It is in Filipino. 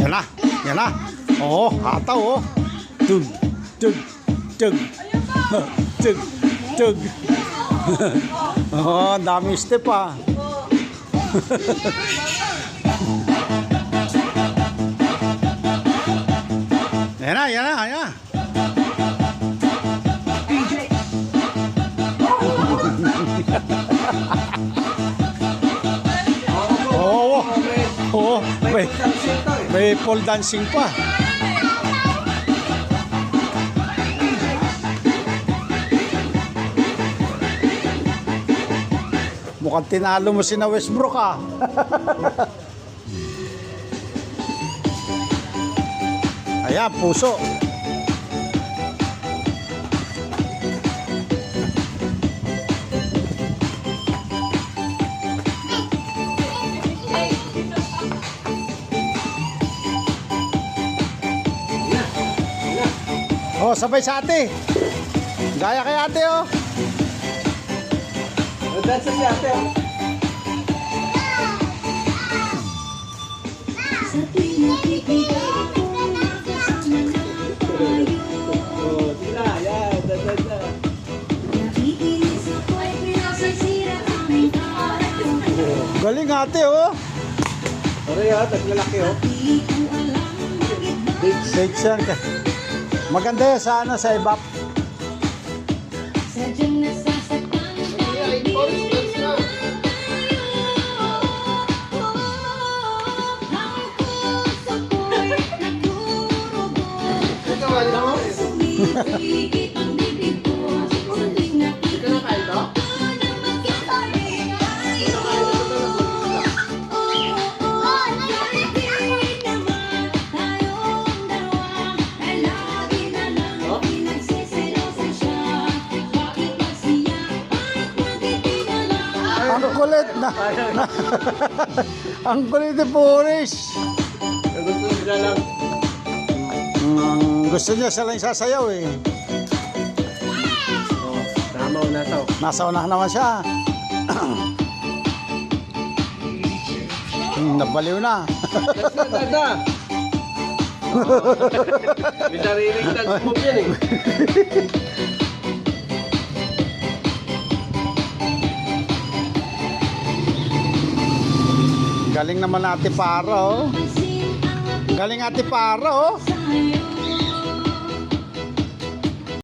Yan na. Yan na. Oo, hataw oh. Tug, tug, tug. Tug, tug. Oh, dami step ah. Yan na, yan na, yan na. Oo, oo, may pole dancing pa. Mukhang tinalo mo si na Westbrook ah. Ayan, puso. Oh, sabay sa ate. Gaya kay ate oh. Dance si ate oh. Oh, sila, yan, dance na. Galing ate oh. Pare ha, naglalaki oh. Big yan. Maganda yan sa ano, sa ibap. Ang kulit na. Ang kulit ni Boris. Gusto nila lang. Gusto niya siya lang sasayaw eh. Oh, tama o nasaw. Nasa unahan naman siya. Nabaliw na. Dada! May sariling dance move yan eh. Galing naman ate Paro. Galing ate Paro.